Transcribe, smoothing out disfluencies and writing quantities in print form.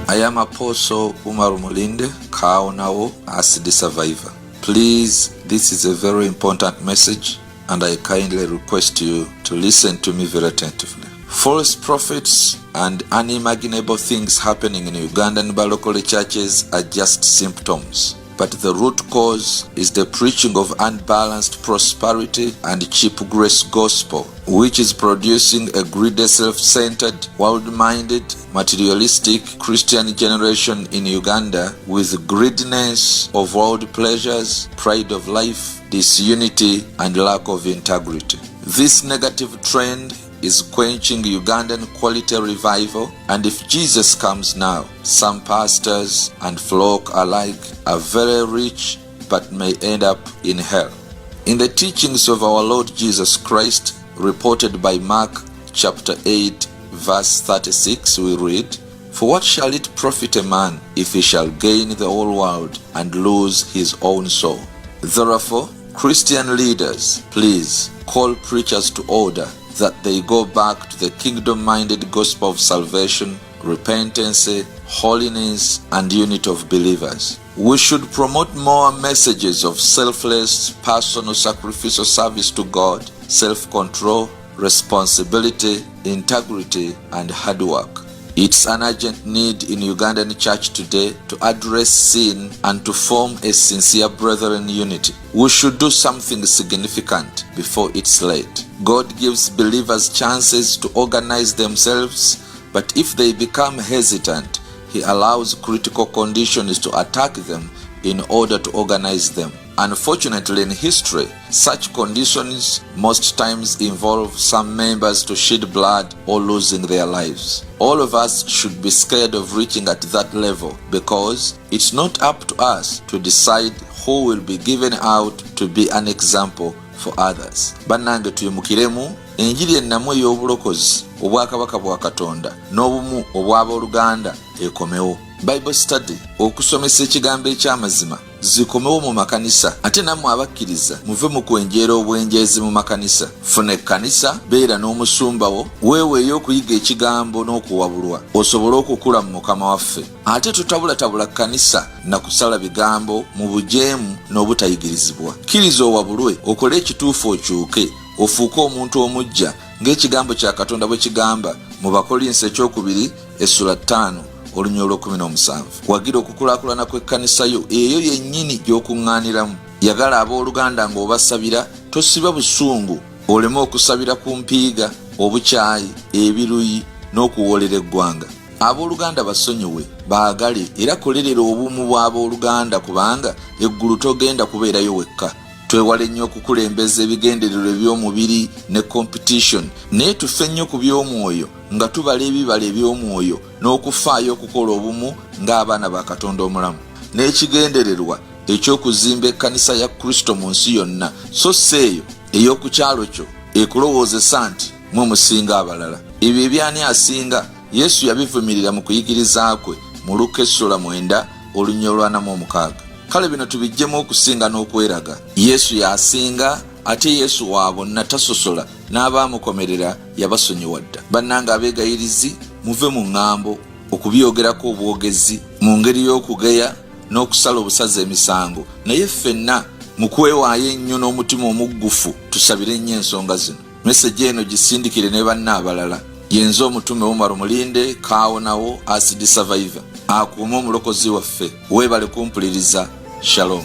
I am Apostle Umar Mulinde, Kaunawo acid survivor. Please, this is a very important message and I kindly request you to listen to me very attentively. False prophets and unimaginable things happening in Ugandan local churches are just symptoms. But the root cause is the preaching of unbalanced prosperity and cheap grace gospel, which is producing a greedy, self-centered, world-minded, materialistic Christian generation in Uganda with greediness of world pleasures, pride of life, disunity, and lack of integrity. This negative trend is quenching Ugandan quality revival, and if Jesus comes now, some pastors and flock alike are very rich but may end up in hell. In the teachings of our Lord Jesus Christ, reported by Mark chapter 8 verse 36, we read, "For what shall it profit a man if he shall gain the whole world and lose his own soul?" Therefore, Christian leaders, please call preachers to order that they go back to the kingdom-minded gospel of salvation, repentance, holiness, and unity of believers. We should promote more messages of selfless, personal, sacrificial service to God, self-control, responsibility, integrity, and hard work. It's an urgent need in Ugandan church today to address sin and to form a sincere brethren unity. We should do something significant before it's late. God gives believers chances to organize themselves, but if they become hesitant, He allows critical conditions to attack them in order to organize them. Unfortunately, in history, such conditions most times involve some members to shed blood or losing their lives. All of us should be scared of reaching at that level because it's not up to us to decide who will be given out to be an example for others. Bannange tuyimukiremu enjiri ennamu ey'obulokozi obwakabaka bwa Katonda n'obumu obw'abooluganda ekomewo. Bible study, okusomesa ekigambo eky'amazima zikomewo mu makanisa, ate nammwe abakkiriza muve mu kwenjeera obwenjeezi mu makanisa. Funa ekkanisa, beera n'omusumbawo, weeweeyo okuyiga ekigambo n'okuwabulwa osobole okukula mu Mukama waffe. Ate totabulatabula kkanisa na kusala bigambo mu bujeemu n'obutayigirizibwa. Kkiriza owabulwe, okole ekituufu okyuke, ofuuke omuntu omuggya ng'ekigambo kya Katonda bwe kigamba mu Bakolinso ekyokubiri essula 5 olunyolo 17. Wagira okukulaakulana kw'ekkanisa yo eyo yennyini gy'okuŋŋaaniramu. Yagala abooluganda ng'obasabira, tosiba busungu oleme okusabira ku mpiiga, obukyayi, ebiruyi n'okuwoolera eggwanga. Abooluganda basonyiwe, baagale era kolerera obumu bw'abooluganda kubanga eggulu togenda kubeerayo wekka. Twewale nnyo okukulembeza ebigendererwa eby'omubiri ne competition, naye tufe nnyo ku by'omwoyo nga tubala ebibala eby'omwoyo n'okufaayo okukola obumu ng'abaana ba Katonda omulamu. N'ekigendererwa eky'okuzimba ekkanisa ya Kristo mu nsi yonna, so seeyo ey'oku kyalo kyo ekulowoozesa nti mwe musinga abalala. Ebyo ebyani asinga, Yesu yabivumirira mu kuyigiriza kwe mu Luka essula 9 olunyolo 46. Kale bino tubijjemu okusinga n'okweraga. Yesu yasinga, ate Yesu wa bonna tasosola, n'abaamukomerera yabasonyiwa dda. Bannange abeegayirizi, muve mu ŋŋambo okubyogerako obwogezi mu ngeri y'okugeya n'okusala obusaze emisango, naye ffenna mu kwewaayo ennyo n'omutima omuggufu tusabire nnyo ensonga zino. Meseji eno gisindikire ne banna abalala. Yenze omutume Umar Mulinde, Kaunawo acid survivor. Akuuma omulokozi waffe. Weebale kumpuliriza. Shalom.